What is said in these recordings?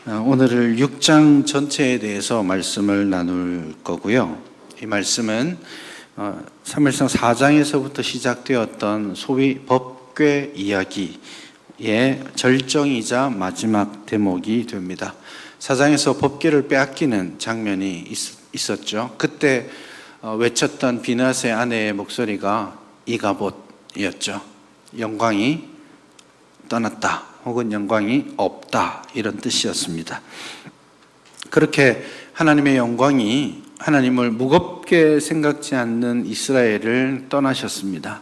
오늘은 6장 전체에 대해서 말씀을 나눌 거고요. 이 말씀은 사무엘상 4장에서부터 시작되었던 소위 법궤 이야기의 절정이자 마지막 대목이 됩니다. 4장에서 법궤를 빼앗기는 장면이 있었죠. 그때 외쳤던 비낫의 아내의 목소리가 이가봇이었죠. 영광이 떠났다 혹은 영광이 없다, 이런 뜻이었습니다. 그렇게 하나님의 영광이 하나님을 무겁게 생각지 않는 이스라엘을 떠나셨습니다.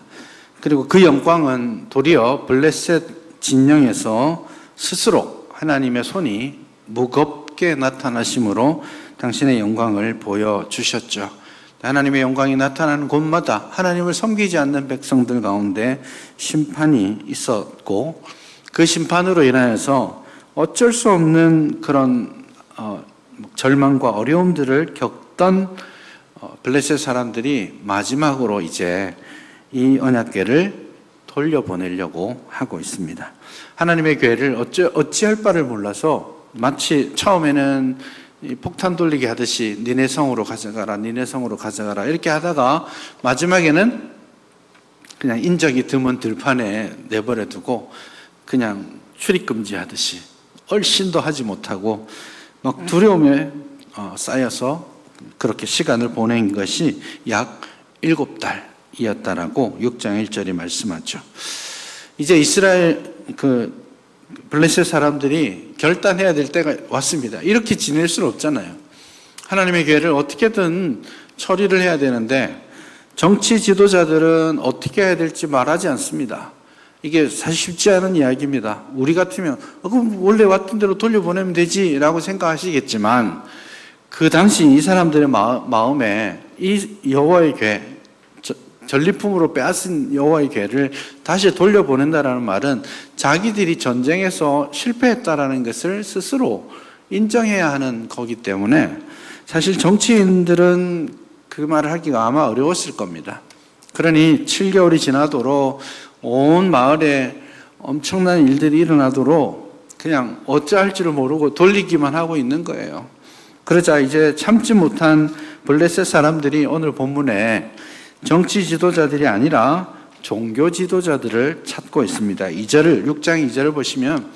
그리고 그 영광은 도리어 블레셋 진영에서 스스로 하나님의 손이 무겁게 나타나심으로 당신의 영광을 보여주셨죠. 하나님의 영광이 나타나는 곳마다 하나님을 섬기지 않는 백성들 가운데 심판이 있었고, 그 심판으로 인하여서 어쩔 수 없는 그런 절망과 어려움들을 겪던 블레셋 사람들이 마지막으로 이제 이 언약궤를 돌려보내려고 하고 있습니다. 하나님의 궤를 어찌할 바를 몰라서 마치 처음에는 폭탄 돌리기 하듯이 니네 성으로 가져가라, 니네 성으로 가져가라 이렇게 하다가 마지막에는 그냥 인적이 드문 들판에 내버려 두고 그냥 출입금지 하듯이 얼씬도 하지 못하고 막 두려움에 쌓여서 그렇게 시간을 보낸 것이 약 7달이었다라고 6장 1절이 말씀하죠. 이제 이스라엘 블레셋 사람들이 결단해야 될 때가 왔습니다. 이렇게 지낼 수는 없잖아요. 하나님의 궤를 어떻게든 처리를 해야 되는데 정치 지도자들은 어떻게 해야 될지 말하지 않습니다. 이게 사실 쉽지 않은 이야기입니다. 우리 같으면 그럼 원래 왔던 대로 돌려보내면 되지 라고 생각하시겠지만, 그 당시 이 사람들의 마음에 이 여호와의 궤, 전리품으로 빼앗은 여호와의 궤를 다시 돌려보낸다라는 말은 자기들이 전쟁에서 실패했다라는 것을 스스로 인정해야 하는 거기 때문에 사실 정치인들은 그 말을 하기가 아마 어려웠을 겁니다. 그러니 7개월이 지나도록 온 마을에 엄청난 일들이 일어나도록 그냥 어찌할지를 모르고 돌리기만 하고 있는 거예요. 그러자 이제 참지 못한 블레셋 사람들이 오늘 본문에 정치 지도자들이 아니라 종교 지도자들을 찾고 있습니다. 6장 2절을 보시면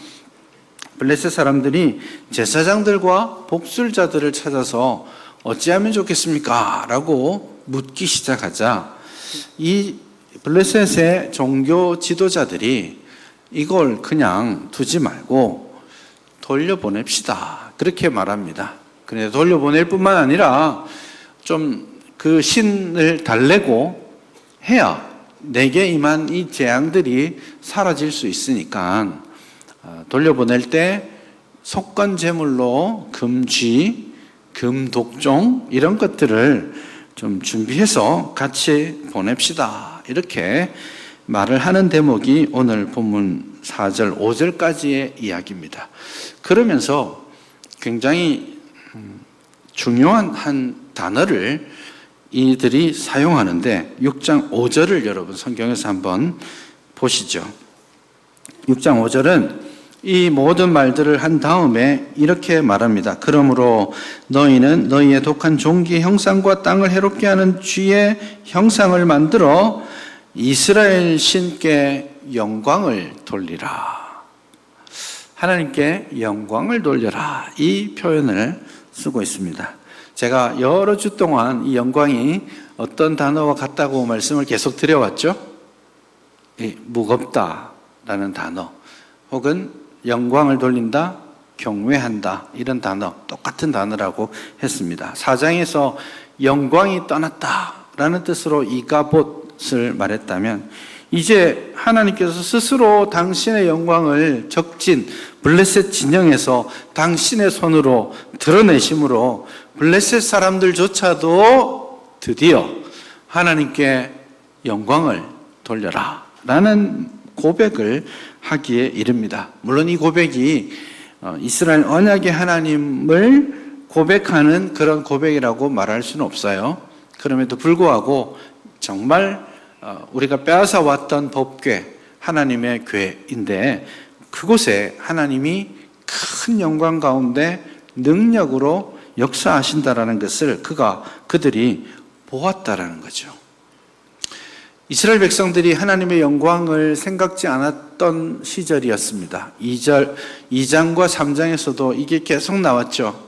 블레셋 사람들이 제사장들과 복술자들을 찾아서 어찌하면 좋겠습니까? 라고 묻기 시작하자 이 블레셋의 종교 지도자들이 이걸 그냥 두지 말고 돌려보냅시다, 그렇게 말합니다. 그런데 돌려보낼 뿐만 아니라 좀 그 신을 달래고 해야 내게 임한 이 재앙들이 사라질 수 있으니까 돌려보낼 때 속건 제물로 금쥐, 금독종 이런 것들을 좀 준비해서 같이 보냅시다, 이렇게 말을 하는 대목이 오늘 본문 4절, 5절까지의 이야기입니다. 그러면서 굉장히 중요한 한 단어를 이들이 사용하는데 6장 5절을 여러분 성경에서 한번 보시죠. 6장 5절은 이 모든 말들을 한 다음에 이렇게 말합니다. 그러므로 너희는 너희의 독한 종기 형상과 땅을 해롭게 하는 쥐의 형상을 만들어 이스라엘 신께 영광을 돌리라. 하나님께 영광을 돌려라, 이 표현을 쓰고 있습니다. 제가 여러 주 동안 이 영광이 어떤 단어와 같다고 말씀을 계속 드려왔죠. 무겁다라는 단어, 혹은 영광을 돌린다, 경외한다, 이런 단어, 똑같은 단어라고 했습니다. 4장에서 영광이 떠났다라는 뜻으로 이가봇을 말했다면, 이제 하나님께서 스스로 당신의 영광을 적진 블레셋 진영에서 당신의 손으로 드러내심으로 블레셋 사람들조차도 드디어 하나님께 영광을 돌려라 라는 고백을 하기에 이릅니다. 물론 이 고백이 이스라엘 언약의 하나님을 고백하는 그런 고백이라고 말할 수는 없어요. 그럼에도 불구하고 정말 우리가 빼앗아 왔던 법궤, 하나님의 궤인데 그곳에 하나님이 큰 영광 가운데 능력으로 역사하신다라는 것을 그들이 보았다라는 거죠. 이스라엘 백성들이 하나님의 영광을 생각지 않았던 시절이었습니다. 2장과 3장에서도 이게 계속 나왔죠.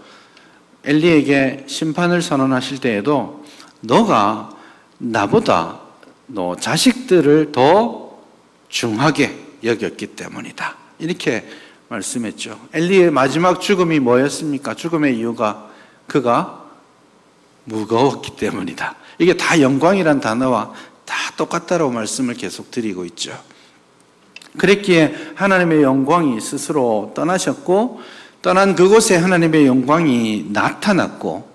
엘리에게 심판을 선언하실 때에도 너가 나보다 너 자식들을 더 중하게 여겼기 때문이다. 이렇게 말씀했죠. 엘리의 마지막 죽음이 뭐였습니까? 죽음의 이유가 그가 무거웠기 때문이다. 이게 다 영광이란 단어와 다 똑같다라고 말씀을 계속 드리고 있죠. 그랬기에 하나님의 영광이 스스로 떠나셨고 떠난 그곳에 하나님의 영광이 나타났고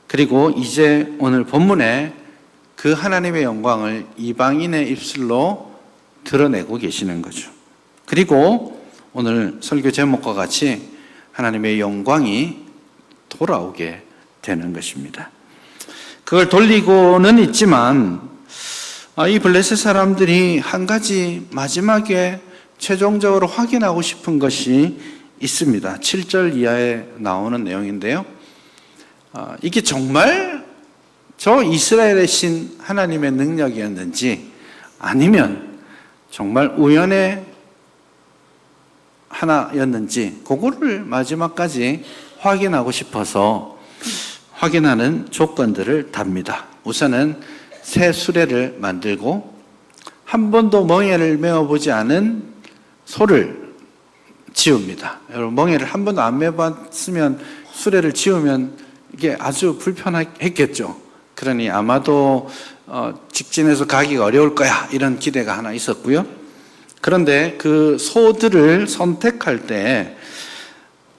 그리고 이제 오늘 본문에 그 하나님의 영광을 이방인의 입술로 드러내고 계시는 거죠. 그리고 오늘 설교 제목과 같이 하나님의 영광이 돌아오게 되는 것입니다. 그걸 돌리고는 있지만 이 블레셋 사람들이 한 가지 마지막에 최종적으로 확인하고 싶은 것이 있습니다. 7절 이하에 나오는 내용인데요. 이게 정말 저 이스라엘의 신 하나님의 능력이었는지 아니면 정말 우연의 하나였는지 그거를 마지막까지 확인하고 싶어서 확인하는 조건들을 답니다. 우선은 새 수레를 만들고 한 번도 멍에를 메어보지 않은 소를 지웁니다. 여러분 멍에를 한 번도 안 메어봤으면 수레를 지우면 이게 아주 불편했겠죠. 그러니 아마도 직진해서 가기가 어려울 거야 이런 기대가 하나 있었고요. 그런데 그 소들을 선택할 때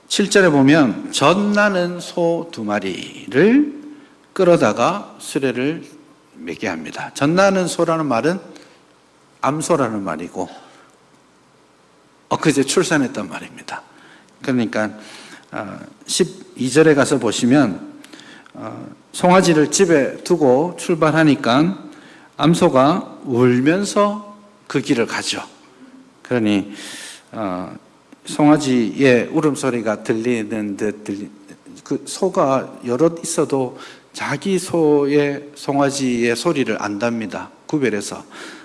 7절에 보면 젖나는 소 2마리를 끌어다가 수레를 매게 합니다. 젖나는 소라는 말은 암소라는 말이고 엊그제 출산했단 말입니다. 그러니까 12절에 가서 보시면 송아지를 집에 두고 출발하니까 암소가 울면서 그 길을 가죠. 그러니 송아지의 울음소리가 들리는 듯 그 소가 여럿 있어도 자기 송아지의 소리를 안답니다. 구별해서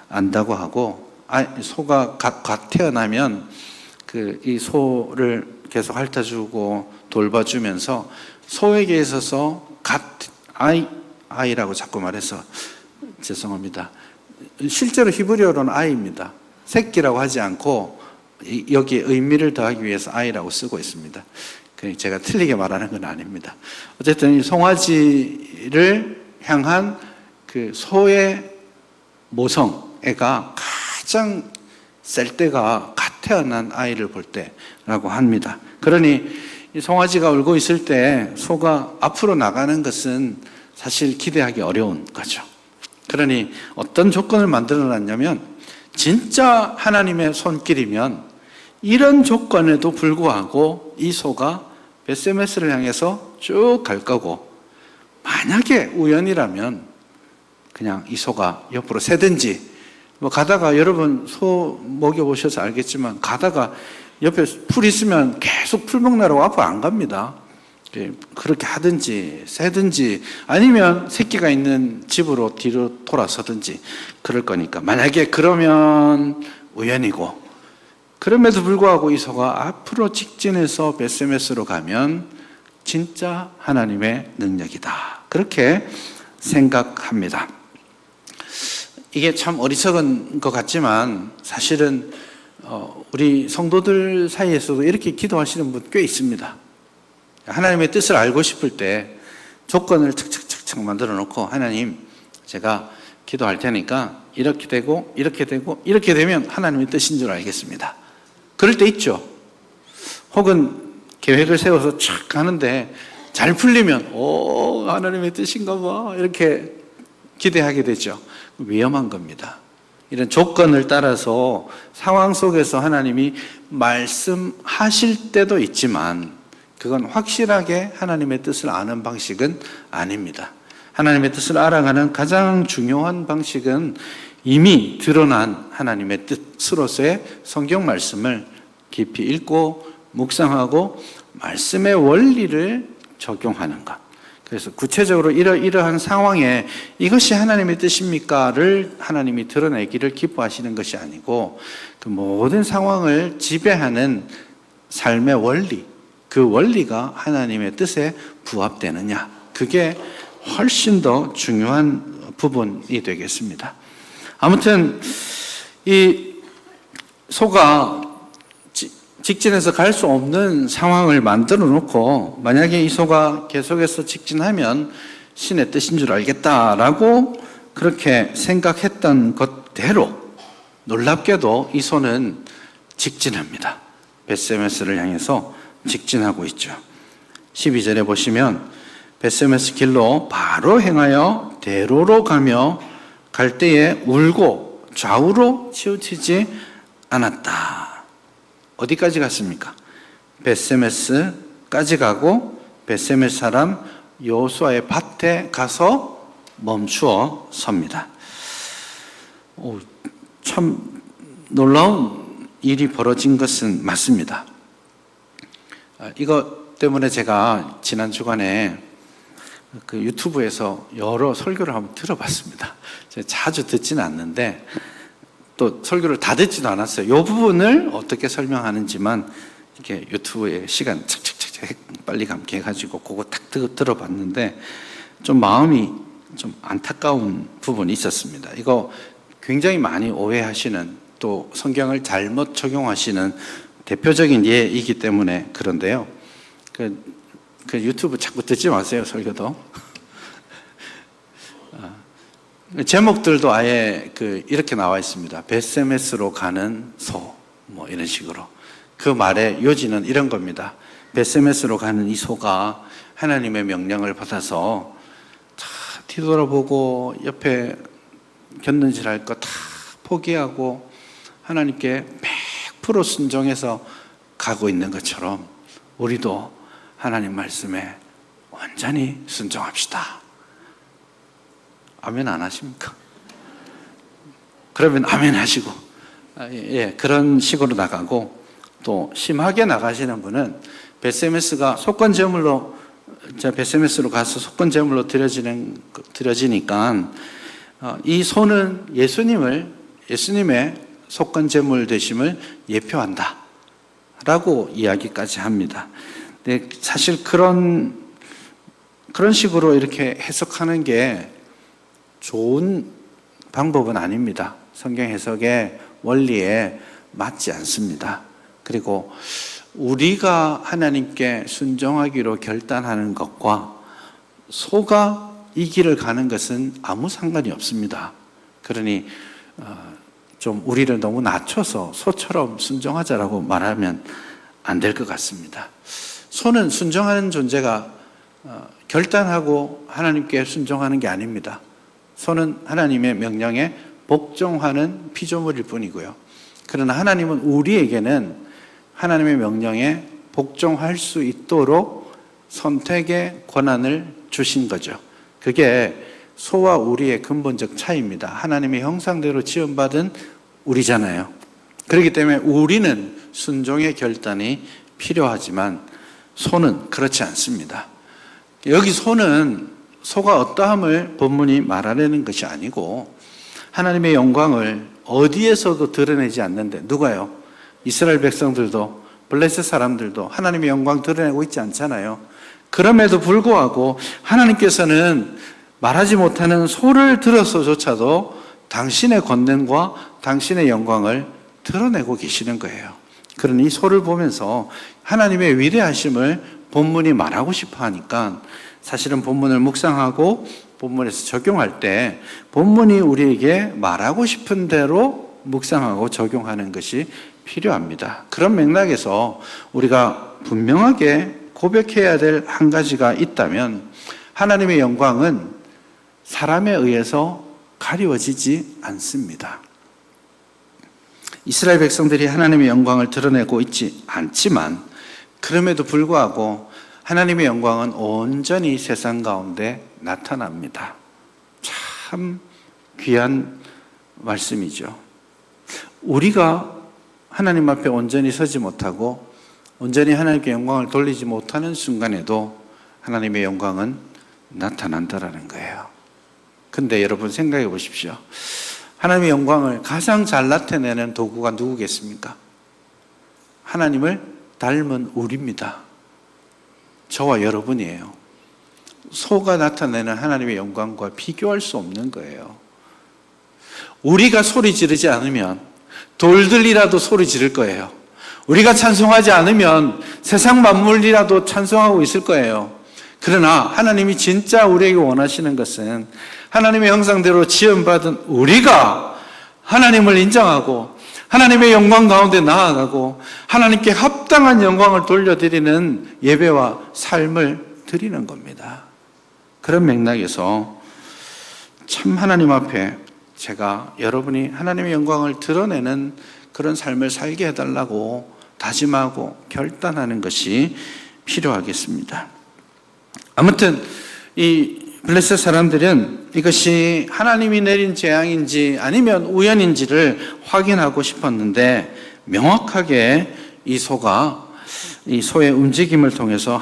안다고 하고 소가 갓 태어나면 이 소를 계속 핥아주고 돌봐주면서 소에게 있어서 아이라고 자꾸 말해서 죄송합니다. 실제로 히브리어로는 아이입니다. 새끼라고 하지 않고 여기에 의미를 더하기 위해서 아이라고 쓰고 있습니다. 제가 틀리게 말하는 건 아닙니다. 어쨌든 이 송아지를 향한 그 소의 모성애가 가장 셀 때가 갓 태어난 아이를 볼 때라고 합니다. 그러니 이 송아지가 울고 있을 때 소가 앞으로 나가는 것은 사실 기대하기 어려운 거죠. 그러니 어떤 조건을 만들어 놨냐면 진짜 하나님의 손길이면 이런 조건에도 불구하고 이 소가 벳세메스를 향해서 쭉 갈 거고 만약에 우연이라면 그냥 이 소가 옆으로 새든지 가다가 여러분 소 먹여보셔서 알겠지만 가다가 옆에 풀 있으면 계속 풀 먹느라고 앞으로 안 갑니다. 그렇게 하든지 새든지 아니면 새끼가 있는 집으로 뒤로 돌아서든지 그럴 거니까 만약에 그러면 우연이고 그럼에도 불구하고 이 소가 앞으로 직진해서 벳세메스로 가면 진짜 하나님의 능력이다. 그렇게 생각합니다. 이게 참 어리석은 것 같지만 사실은 우리 성도들 사이에서도 이렇게 기도하시는 분 꽤 있습니다. 하나님의 뜻을 알고 싶을 때 조건을 척척척척 만들어 놓고 하나님 제가 기도할 테니까 이렇게 되고 이렇게 되고 이렇게 되면 하나님의 뜻인 줄 알겠습니다. 그럴 때 있죠. 혹은 계획을 세워서 촥 가는데 잘 풀리면 하나님의 뜻인가 봐 이렇게 기대하게 되죠. 위험한 겁니다. 이런 조건을 따라서 상황 속에서 하나님이 말씀하실 때도 있지만 그건 확실하게 하나님의 뜻을 아는 방식은 아닙니다. 하나님의 뜻을 알아가는 가장 중요한 방식은 이미 드러난 하나님의 뜻으로서의 성경 말씀을 깊이 읽고 묵상하고 말씀의 원리를 적용하는 것. 그래서 구체적으로 이러한 상황에 이것이 하나님의 뜻입니까를 하나님이 드러내기를 기뻐하시는 것이 아니고 그 모든 상황을 지배하는 삶의 원리, 그 원리가 하나님의 뜻에 부합되느냐, 그게 훨씬 더 중요한 부분이 되겠습니다. 아무튼 이 소가 직진해서 갈 수 없는 상황을 만들어 놓고 만약에 이 소가 계속해서 직진하면 신의 뜻인 줄 알겠다라고 그렇게 생각했던 것대로 놀랍게도 이 소는 직진합니다. 벳세메스를 향해서 직진하고 있죠. 12절에 보시면 벳세메스 길로 바로 행하여 대로로 가며 갈 때에 울고 좌우로 치우치지 않았다. 어디까지 갔습니까? 벳세메스까지 가고 벳세메스 사람 여호수아의 밭에 가서 멈추어 섭니다. 참 놀라운 일이 벌어진 것은 맞습니다. 이것 때문에 제가 지난 주간에 그 유튜브에서 여러 설교를 한번 들어봤습니다. 제가 자주 듣지는 않는데 또 설교를 다 듣지도 않았어요. 이 부분을 어떻게 설명하는지만 이렇게 유튜브에 시간 착착착 빨리 감게 해가지고 그거 딱 들어봤는데 좀 마음이 좀 안타까운 부분이 있었습니다. 이거 굉장히 많이 오해하시는 또 성경을 잘못 적용하시는 대표적인 예이기 때문에 그런데요. 그 유튜브 자꾸 듣지 마세요, 설교도. 제목들도 아예 이렇게 나와 있습니다. 벳세메스로 가는 소, 뭐 이런 식으로. 그 말의 요지는 이런 겁니다. 벳세메스로 가는 이 소가 하나님의 명령을 받아서 다 뒤돌아보고 옆에 곁눈질할 거 다 포기하고 하나님께 100% 순종해서 가고 있는 것처럼 우리도 하나님 말씀에 완전히 순종합시다. 아멘 안 하십니까? 그러면 아멘 하시고, 그런 식으로 나가고, 또 심하게 나가시는 분은 벳세메스가 벳세메스로 가서 속건제물로 드려지니까 이 소는 예수님의 속건제물 되심을 예표한다 라고 이야기까지 합니다. 근데 사실 그런 식으로 이렇게 해석하는 게 좋은 방법은 아닙니다. 성경 해석의 원리에 맞지 않습니다. 그리고 우리가 하나님께 순종하기로 결단하는 것과 소가 이 길을 가는 것은 아무 상관이 없습니다. 그러니 좀 우리를 너무 낮춰서 소처럼 순종하자라고 말하면 안 될 것 같습니다. 소는 순종하는 존재가 결단하고 하나님께 순종하는 게 아닙니다. 소는 하나님의 명령에 복종하는 피조물일 뿐이고요. 그러나 하나님은 우리에게는 하나님의 명령에 복종할 수 있도록 선택의 권한을 주신 거죠. 그게 소와 우리의 근본적 차이입니다. 하나님의 형상대로 지음받은 우리잖아요. 그렇기 때문에 우리는 순종의 결단이 필요하지만 소는 그렇지 않습니다. 여기 소가 어떠함을 본문이 말하려는 것이 아니고 하나님의 영광을 어디에서도 드러내지 않는데 누가요? 이스라엘 백성들도 블레셋 사람들도 하나님의 영광 드러내고 있지 않잖아요. 그럼에도 불구하고 하나님께서는 말하지 못하는 소를 들어서조차도 당신의 권능과 당신의 영광을 드러내고 계시는 거예요. 그러니 이 소를 보면서 하나님의 위대하심을 본문이 말하고 싶어 하니까 사실은 본문을 묵상하고 본문에서 적용할 때 본문이 우리에게 말하고 싶은 대로 묵상하고 적용하는 것이 필요합니다. 그런 맥락에서 우리가 분명하게 고백해야 될 한 가지가 있다면 하나님의 영광은 사람에 의해서 가리워지지 않습니다. 이스라엘 백성들이 하나님의 영광을 드러내고 있지 않지만 그럼에도 불구하고 하나님의 영광은 온전히 세상 가운데 나타납니다. 참 귀한 말씀이죠. 우리가 하나님 앞에 온전히 서지 못하고 온전히 하나님께 영광을 돌리지 못하는 순간에도 하나님의 영광은 나타난다라는 거예요. 근데 여러분 생각해 보십시오. 하나님의 영광을 가장 잘 나타내는 도구가 누구겠습니까? 하나님을 닮은 우리입니다. 저와 여러분이에요. 소가 나타내는 하나님의 영광과 비교할 수 없는 거예요. 우리가 소리 지르지 않으면 돌들이라도 소리 지를 거예요. 우리가 찬송하지 않으면 세상 만물이라도 찬송하고 있을 거예요. 그러나 하나님이 진짜 우리에게 원하시는 것은 하나님의 형상대로 지음받은 우리가 하나님을 인정하고 하나님의 영광 가운데 나아가고 하나님께 합당한 영광을 돌려드리는 예배와 삶을 드리는 겁니다. 그런 맥락에서 참 하나님 앞에 제가 여러분이 하나님의 영광을 드러내는 그런 삶을 살게 해달라고 다짐하고 결단하는 것이 필요하겠습니다. 아무튼 이 블레셋 사람들은 이것이 하나님이 내린 재앙인지 아니면 우연인지를 확인하고 싶었는데 명확하게 이 소의 움직임을 통해서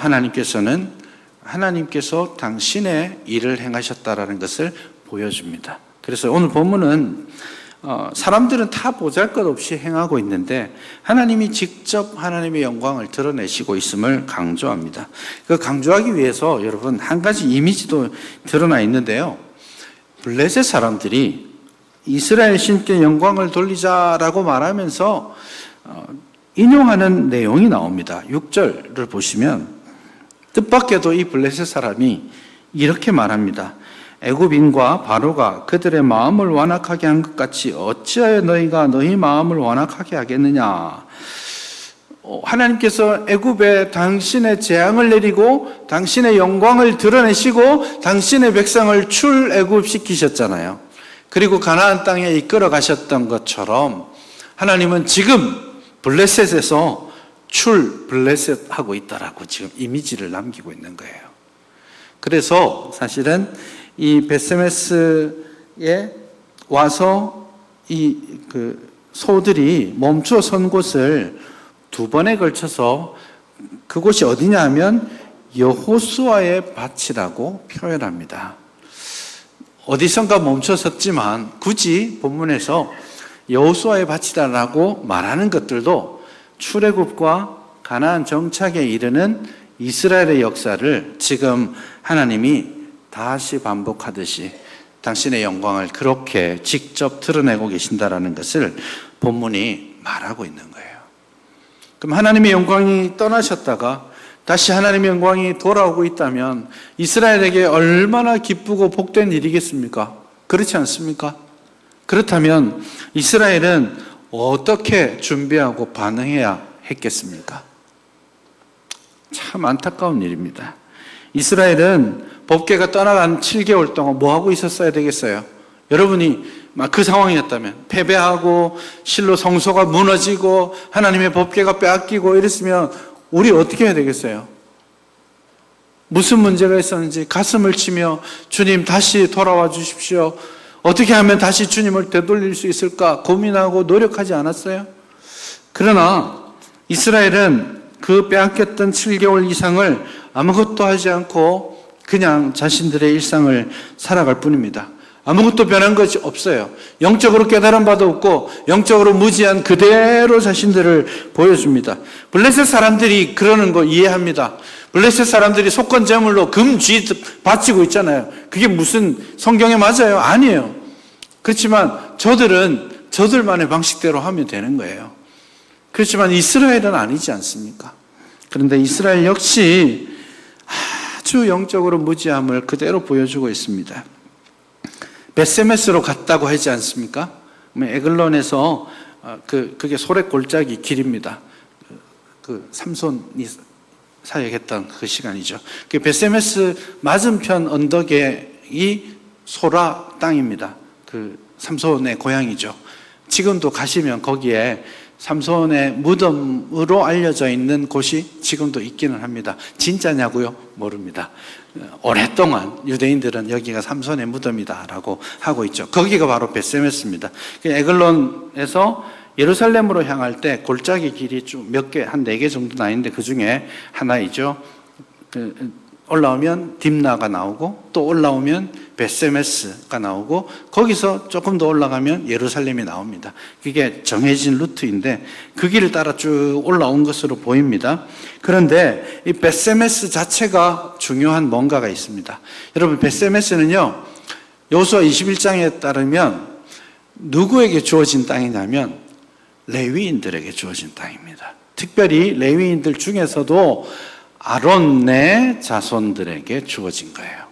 하나님께서 당신의 일을 행하셨다라는 것을 보여줍니다. 그래서 오늘 본문은 사람들은 다 보잘것없이 행하고 있는데 하나님이 직접 하나님의 영광을 드러내시고 있음을 강조합니다. 그 강조하기 위해서 여러분 한 가지 이미지도 드러나 있는데요. 블레셋 사람들이 이스라엘 신께 영광을 돌리자라고 말하면서 인용하는 내용이 나옵니다. 6절을 보시면 뜻밖에도 이 블레셋 사람이 이렇게 말합니다. 애굽인과 바로가 그들의 마음을 완악하게 한 것 같이 어찌하여 너희가 너희 마음을 완악하게 하겠느냐. 하나님께서 애굽에 당신의 재앙을 내리고 당신의 영광을 드러내시고 당신의 백성을 출애굽시키셨잖아요. 그리고 가나안 땅에 이끌어 가셨던 것처럼 하나님은 지금 블레셋에서 블레셋하고 있다라고 지금 이미지를 남기고 있는 거예요. 그래서 사실은 이 베세메스에 와서 그 소들이 멈춰 선 곳을 두 번에 걸쳐서 그곳이 어디냐 하면 여호수아의 밭이라고 표현합니다. 어디선가 멈춰 섰지만 굳이 본문에서 여호수아의 밭이다라고 말하는 것들도 출애굽과 가나안 정착에 이르는 이스라엘의 역사를 지금 하나님이 다시 반복하듯이 당신의 영광을 그렇게 직접 드러내고 계신다라는 것을 본문이 말하고 있는 거예요. 그럼 하나님의 영광이 떠나셨다가 다시 하나님의 영광이 돌아오고 있다면 이스라엘에게 얼마나 기쁘고 복된 일이겠습니까? 그렇지 않습니까? 그렇다면 이스라엘은 어떻게 준비하고 반응해야 했겠습니까? 참 안타까운 일입니다. 이스라엘은 법궤가 떠나간 7개월 동안 뭐 하고 있었어야 되겠어요? 여러분이 막 그 상황이었다면 패배하고 실로 성소가 무너지고 하나님의 법궤가 빼앗기고 이랬으면 우리 어떻게 해야 되겠어요? 무슨 문제가 있었는지 가슴을 치며 주님 다시 돌아와 주십시오. 어떻게 하면 다시 주님을 되돌릴 수 있을까 고민하고 노력하지 않았어요? 그러나 이스라엘은 그 빼앗겼던 7개월 이상을 아무것도 하지 않고 그냥 자신들의 일상을 살아갈 뿐입니다. 아무것도 변한 것이 없어요. 영적으로 깨달은 바도 없고 영적으로 무지한 그대로 자신들을 보여줍니다. 블레셋 사람들이 그러는 거 이해합니다. 블레셋 사람들이 속건 제물로 금, 쥐 바치고 있잖아요. 그게 무슨 성경에 맞아요? 아니에요. 그렇지만 저들만의 방식대로 하면 되는 거예요. 그렇지만 이스라엘은 아니지 않습니까? 그런데 이스라엘 역시 아주 영적으로 무지함을 그대로 보여주고 있습니다. 베세메스로 갔다고 하지 않습니까? 에글론에서 그게 소래 골짜기 길입니다. 그 삼손이 사역했던 그 시간이죠. 그 베세메스 맞은편 언덕에 이 소라 땅입니다. 그 삼손의 고향이죠. 지금도 가시면 거기에 삼손의 무덤으로 알려져 있는 곳이 지금도 있기는 합니다. 진짜냐고요? 모릅니다. 오랫동안 유대인들은 여기가 삼손의 무덤이다라고 하고 있죠. 거기가 바로 베세메스입니다. 에글론에서 예루살렘으로 향할 때 골짜기 길이 쭉 몇 개, 한 4개 정도 나있는데 그 중에 하나이죠. 올라오면 딥나가 나오고 또 올라오면 베세메스가 나오고 거기서 조금 더 올라가면 예루살렘이 나옵니다. 그게 정해진 루트인데 그 길을 따라 쭉 올라온 것으로 보입니다. 그런데 이 베세메스 자체가 중요한 뭔가가 있습니다. 여러분, 베세메스는요, 여호수아 21장에 따르면 누구에게 주어진 땅이냐면 레위인들에게 주어진 땅입니다. 특별히 레위인들 중에서도 아론의 자손들에게 주어진 거예요.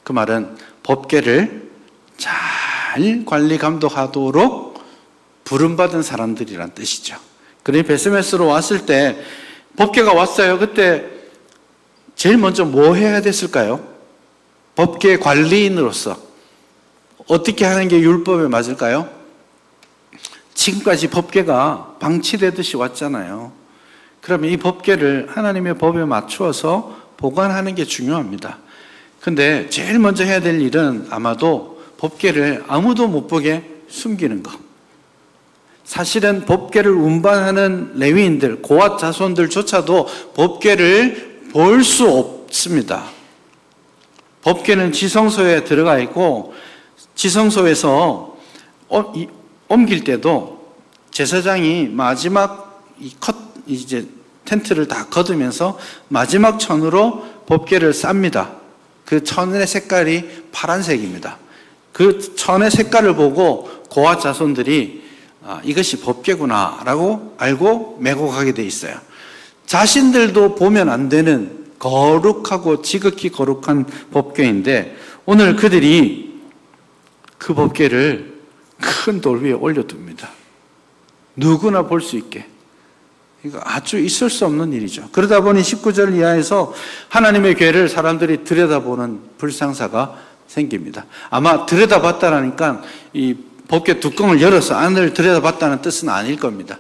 그 말은 법궤를 잘 관리 감독하도록 부름받은 사람들이란 뜻이죠. 그러니 베세메스로 왔을 때 법궤가 왔어요. 그때 제일 먼저 뭐 해야 됐을까요? 법궤 관리인으로서 어떻게 하는 게 율법에 맞을까요? 지금까지 법궤가 방치되듯이 왔잖아요. 그러면 이 법궤를 하나님의 법에 맞추어서 보관하는 게 중요합니다. 근데 제일 먼저 해야 될 일은 아마도 법궤를 아무도 못 보게 숨기는 것. 사실은 법궤를 운반하는 레위인들, 고앗 자손들조차도 법궤를 볼 수 없습니다. 법궤는 지성소에 들어가 있고 지성소에서 옮길 때도 제사장이 마지막 이제 텐트를 다 걷으면서 마지막 천으로 법궤를 쌉니다. 그 천의 색깔이 파란색입니다. 그 천의 색깔을 보고 고앗 자손들이 이것이 법궤구나라고 알고 메고 가게 돼 있어요. 자신들도 보면 안 되는 거룩하고 지극히 거룩한 법궤인데 오늘 그들이 그 법궤를 큰 돌 위에 올려둡니다. 누구나 볼 수 있게. 이거 아주 있을 수 없는 일이죠. 그러다 보니 19절 이하에서 하나님의 궤를 사람들이 들여다보는 불상사가 생깁니다. 아마 들여다봤다라니까 이 법궤 뚜껑을 열어서 안을 들여다봤다는 뜻은 아닐 겁니다.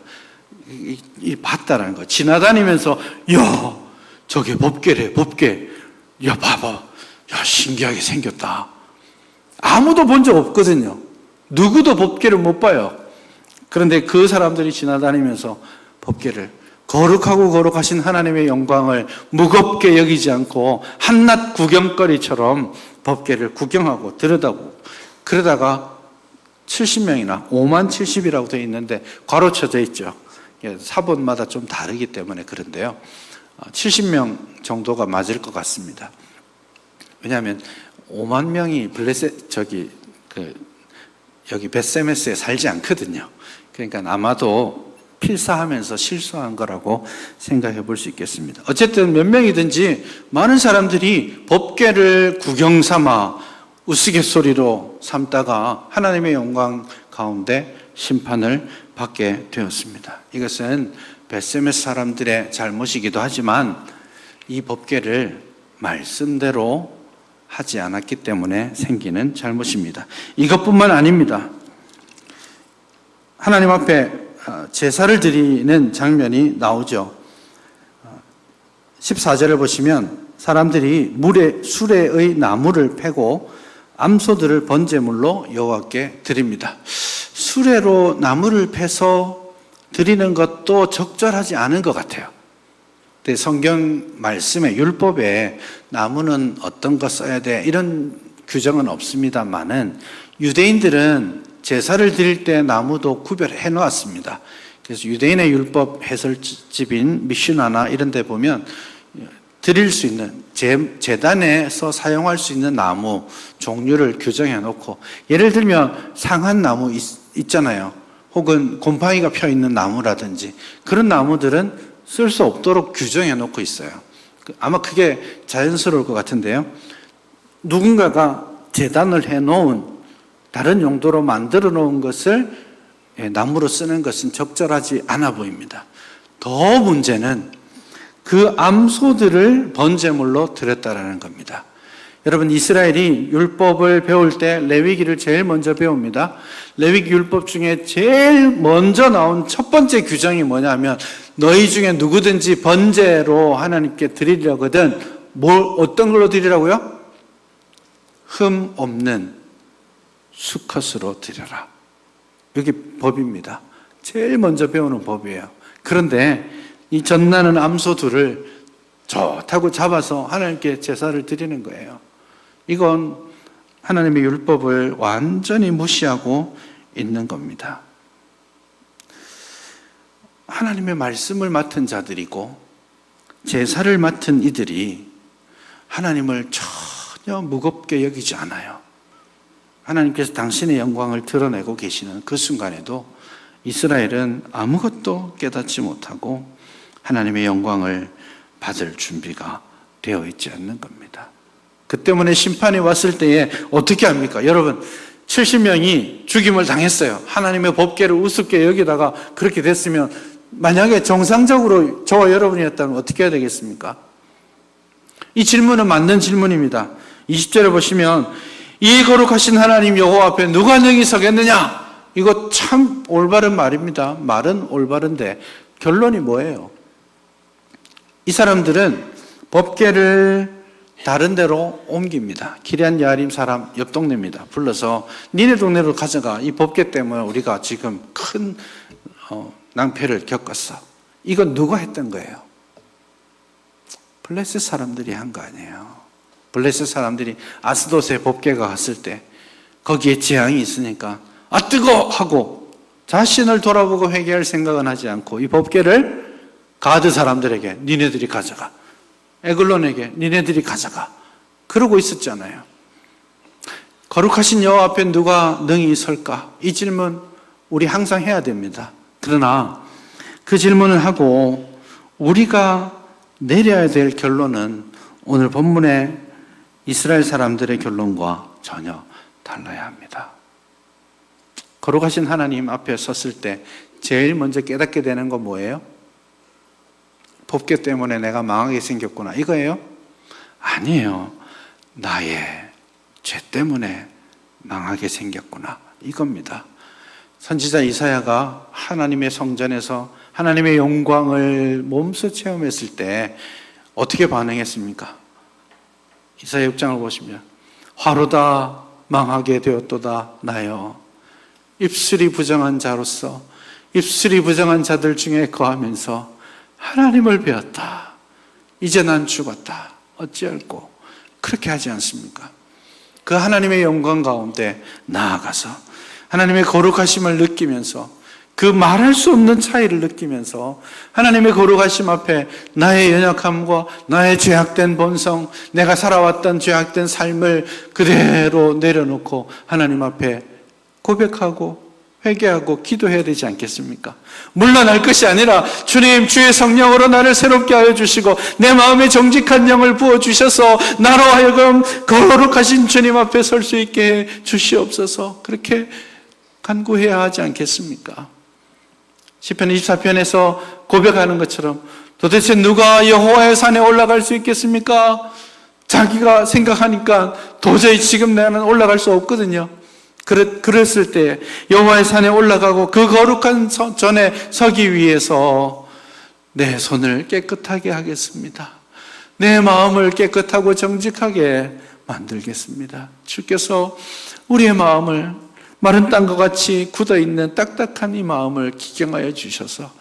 이 봤다라는 거. 지나다니면서 야, 저게 법궤래, 법궤. 야, 봐봐. 야, 신기하게 생겼다. 아무도 본 적 없거든요. 누구도 법궤를 못 봐요. 그런데 그 사람들이 지나다니면서 법궤를 거룩하고 거룩하신 하나님의 영광을 무겁게 여기지 않고 한낱 구경거리처럼 법궤를 구경하고 들여다보고 그러다가 70명이나 5만 70이라고 되어 있는데 괄호쳐져 있죠. 사본마다 좀 다르기 때문에 그런데요. 70명 정도가 맞을 것 같습니다. 왜냐하면 5만 명이 여기 베세메스에 살지 않거든요. 그러니까 아마도 필사하면서 실수한 거라고 생각해 볼 수 있겠습니다. 어쨌든 몇 명이든지 많은 사람들이 법궤를 구경 삼아 우스갯소리로 삼다가 하나님의 영광 가운데 심판을 받게 되었습니다. 이것은 베세메스 사람들의 잘못이기도 하지만 이 법궤를 말씀대로 하지 않았기 때문에 생기는 잘못입니다. 이것뿐만 아닙니다. 하나님 앞에 제사를 드리는 장면이 나오죠. 14절을 보시면 사람들이 수레의 나무를 패고 암소들을 번제물로 여호와께 드립니다. 수레로 나무를 패서 드리는 것도 적절하지 않은 것 같아요. 근데 성경 말씀에 율법에 나무는 어떤 거 써야 돼 이런 규정은 없습니다만은 유대인들은 제사를 드릴 때 나무도 구별해 놓았습니다. 그래서 유대인의 율법 해설집인 미슈나나 이런 데 보면 드릴 수 있는 제단에서 사용할 수 있는 나무 종류를 규정해 놓고 예를 들면 상한 나무 있잖아요. 혹은 곰팡이가 펴 있는 나무라든지 그런 나무들은 쓸 수 없도록 규정해 놓고 있어요. 아마 그게 자연스러울 것 같은데요. 누군가가 제단을 해 놓은 다른 용도로 만들어 놓은 것을 나무로 쓰는 것은 적절하지 않아 보입니다. 더 문제는 그 암소들을 번제물로 드렸다라는 겁니다. 여러분, 이스라엘이 율법을 배울 때 레위기를 제일 먼저 배웁니다. 레위기 율법 중에 제일 먼저 나온 첫 번째 규정이 뭐냐면 너희 중에 누구든지 번제로 하나님께 드리려거든 어떤 걸로 드리라고요? 흠 없는 수컷으로 드려라. 여기 법입니다. 제일 먼저 배우는 법이에요. 그런데 이 전나는 암소들을 좋다고 잡아서 하나님께 제사를 드리는 거예요. 이건 하나님의 율법을 완전히 무시하고 있는 겁니다. 하나님의 말씀을 맡은 자들이고 제사를 맡은 이들이 하나님을 전혀 무겁게 여기지 않아요. 하나님께서 당신의 영광을 드러내고 계시는 그 순간에도 이스라엘은 아무것도 깨닫지 못하고 하나님의 영광을 받을 준비가 되어 있지 않는 겁니다. 그 때문에 심판이 왔을 때에 어떻게 합니까? 여러분, 70명이 죽임을 당했어요. 하나님의 법궤를 우습게 여기다가 그렇게 됐으면 만약에 정상적으로 저와 여러분이었다면 어떻게 해야 되겠습니까? 이 질문은 맞는 질문입니다. 20절에 보시면 이 거룩하신 하나님 여호와 앞에 누가 능히 서겠느냐? 이거 참 올바른 말입니다. 말은 올바른데 결론이 뭐예요? 이 사람들은 법궤를 다른 데로 옮깁니다. 기럇 야림 사람 옆 동네입니다. 불러서 니네 동네로 가져가. 이 법궤 때문에 우리가 지금 큰 낭패를 겪었어. 이건 누가 했던 거예요? 블레셋 사람들이 한 거 아니에요. 블레셋 사람들이 아스돗에 법궤가 갔을 때 거기에 재앙이 있으니까 아 뜨거! 하고 자신을 돌아보고 회개할 생각은 하지 않고 이 법궤를 가드 사람들에게 니네들이 가져가. 에글론에게 니네들이 가져가. 그러고 있었잖아요. 거룩하신 여호와 앞에 누가 능히 설까? 이 질문 우리 항상 해야 됩니다. 그러나 그 질문을 하고 우리가 내려야 될 결론은 오늘 본문의 이스라엘 사람들의 결론과 전혀 달라야 합니다. 거룩하신 하나님 앞에 섰을 때 제일 먼저 깨닫게 되는 건 뭐예요? 법궤 때문에 내가 망하게 생겼구나 이거예요? 아니에요. 나의 죄 때문에 망하게 생겼구나 이겁니다. 선지자 이사야가 하나님의 성전에서 하나님의 영광을 몸소 체험했을 때 어떻게 반응했습니까? 이사야 6장을 보시면 화로다 망하게 되었도다 나여 입술이 부정한 자로서 입술이 부정한 자들 중에 거하면서 하나님을 배웠다. 이제 난 죽었다. 어찌할꼬. 그렇게 하지 않습니까? 그 하나님의 영광 가운데 나아가서 하나님의 거룩하심을 느끼면서 그 말할 수 없는 차이를 느끼면서 하나님의 거룩하심 앞에 나의 연약함과 나의 죄악된 본성, 내가 살아왔던 죄악된 삶을 그대로 내려놓고 하나님 앞에 고백하고 회개하고 기도해야 되지 않겠습니까? 물러날 것이 아니라 주님 주의 성령으로 나를 새롭게 하여 주시고 내 마음에 정직한 영을 부어주셔서 나로 하여금 거룩하신 주님 앞에 설 수 있게 해 주시옵소서. 그렇게 간구해야 하지 않겠습니까? 시편 24편에서 고백하는 것처럼 도대체 누가 여호와의 산에 올라갈 수 있겠습니까? 자기가 생각하니까 도저히 지금 나는 올라갈 수 없거든요. 그랬을 때 여호와의 산에 올라가고 그 거룩한 전에 서기 위해서 내 손을 깨끗하게 하겠습니다. 내 마음을 깨끗하고 정직하게 만들겠습니다. 주께서 우리의 마음을 마른 땅과 같이 굳어있는 딱딱한 이 마음을 기경하여 주셔서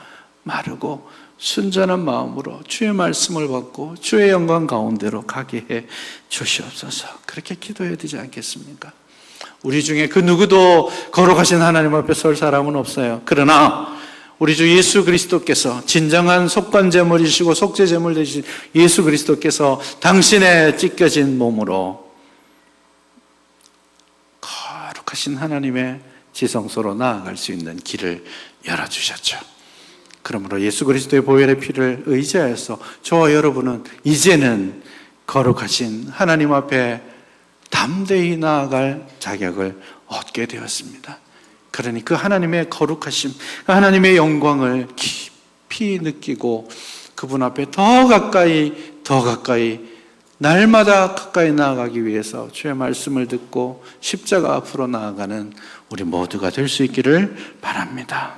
마르고 순전한 마음으로 주의 말씀을 받고 주의 영광 가운데로 가게 해 주시옵소서. 그렇게 기도해야 되지 않겠습니까? 우리 중에 그 누구도 거룩하신 하나님 앞에 설 사람은 없어요. 그러나 우리 주 예수 그리스도께서 진정한 속건제물이시고 속죄제물 되신 예수 그리스도께서 당신의 찢겨진 몸으로 거룩하신 하나님의 지성소로 나아갈 수 있는 길을 열어주셨죠. 그러므로 예수 그리스도의 보혈의 피를 의지하여서 저와 여러분은 이제는 거룩하신 하나님 앞에 담대히 나아갈 자격을 얻게 되었습니다. 그러니 그 하나님의 거룩하심, 그 하나님의 영광을 깊이 느끼고 그분 앞에 더 가까이 날마다 가까이 나아가기 위해서 주의 말씀을 듣고 십자가 앞으로 나아가는 우리 모두가 될 수 있기를 바랍니다.